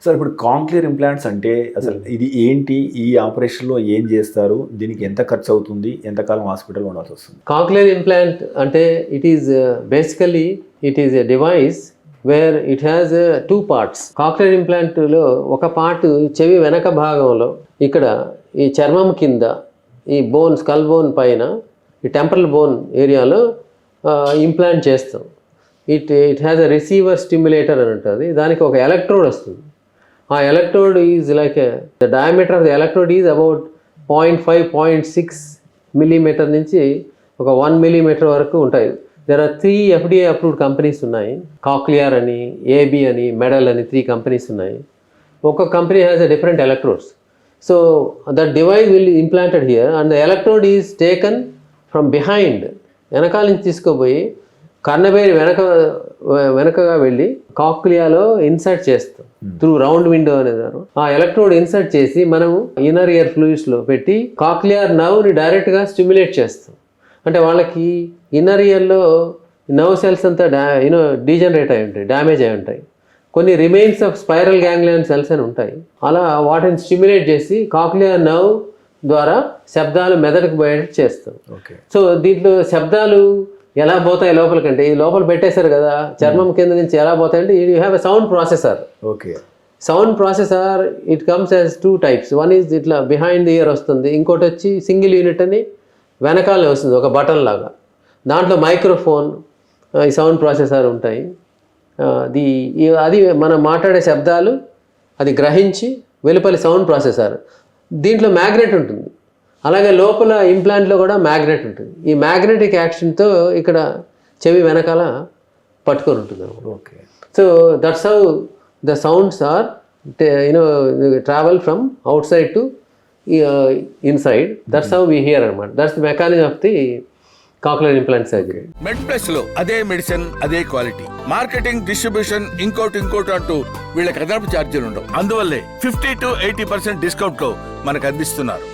Sir ఇప్పుడు cochlear implants అంటే అసలు ఇది ఏంటి, ఈ ఆపరేషన్లో ఏం చేస్తారు, దీనికి ఎంత ఖర్చు అవుతుంది, ఎంతకాలం హాస్పిటల్లో ఉండాల్సి వస్తుంది? కాక్లియర్ ఇంప్లాంట్ అంటే it is basically it is a device where it has 2 parts. Cochlear ఇంప్లాంట్లో ఒక పార్ట్ చెవి వెనక భాగంలో ఇక్కడ ఈ చర్మం కింద ఈ బోన్ స్కల్ బోన్ పైన ఈ టెంపరల్ బోన్ ఏరియాలో ఇంప్లాంట్ చేస్తాం. It has a receiver stimulator అని ఉంటుంది. దానికి ఒక ఎలక్ట్రోడ్ వస్తుంది. ఆ electrode is like the diameter of the electrode is about 0.5-0.6 millimeter నుంచి ఒక 1 millimeter వరకు ఉంటాయి. There are 3 FDA approved companies ఉన్నాయి. కాక్లియర్ అని, ఏబి అని, మెడల్ అని 3 కంపెనీస్ ఉన్నాయి. ఒక్కొక్క company has a different electrodes. So that device will implanted here and the electrode is taken from behind, వెనకాల నుంచి తీసుకుపోయి కర్ణబేరి వెనకగా వెళ్ళి కాక్లియాలో ఇన్సర్ట్ చేస్తాం త్రూ రౌండ్ విండో అనేదారు. ఆ ఎలక్ట్రోడ్ ఇన్సర్ట్ చేసి మనము ఇన్నర్ ఇయర్ ఫ్లూయిడ్స్లో పెట్టి కాక్లియర్ నర్వ్ని డైరెక్ట్గా స్టిమ్యులేట్ చేస్తాం. అంటే వాళ్ళకి ఇన్నర్ ఇయర్లో నర్వ్ సెల్స్ అంతా డీజనరేట్ అయి ఉంటాయి, డ్యామేజ్ అయి ఉంటాయి. కొన్ని remains of spiral ganglion cells అని ఉంటాయి. అలా వాటిని స్టిమ్యులేట్ చేసి కాక్లియర్ నర్వ్ ద్వారా శబ్దాలు మెదడుకు పోయేటట్టు చేస్తాం. సో దీంట్లో శబ్దాలు ఎలా పోతాయి లోపలికంటే, ఈ లోపల పెట్టేశారు కదా చర్మం కింద నుంచి ఎలా పోతాయంటే you have a sound processor. Okay, sound processor it comes as 2 types. One is ఇట్లా బిహైండ్ ది ఇయర్ వస్తుంది, ఇంకోటి వచ్చి సింగిల్ యూనిట్ అని వెనకాలనే వస్తుంది ఒక బటన్ లాగా. దాంట్లో మైక్రోఫోన్, ఈ సౌండ్ ప్రాసెసర్ ఉంటాయి. అది మనం మాట్లాడే శబ్దాలు అది గ్రహించి వెలుపలి సౌండ్ ప్రాసెసర్. దీంట్లో మ్యాగ్నెట్ ఉంటుంది. అలాగే లోపల ఇంప్లాంట్లో కూడా మ్యాగ్నెట్ ఉంటుంది. ఈ మ్యాగ్నెటిక్ యాక్షన్తో ఇక్కడ చెవి వెనకాల పట్టుకొని ఉంటుంది. Okay, so that's how the sounds are travel from outside to inside. That's how we hear అనమాట. That's the mechanism of the cochlear implant surgery. MedPlus లో అదే మెడిసిన్, అదే క్వాలిటీ, మార్కెటింగ్, డిస్ట్రిబ్యూషన్, ఇంకోటి అంటూ వీళ్ళకి అదనపు ఛార్జీలు ఉండవు. అందువల్లే 50 to 80% డిస్కౌంట్ లో మనకు అందిస్తున్నారు.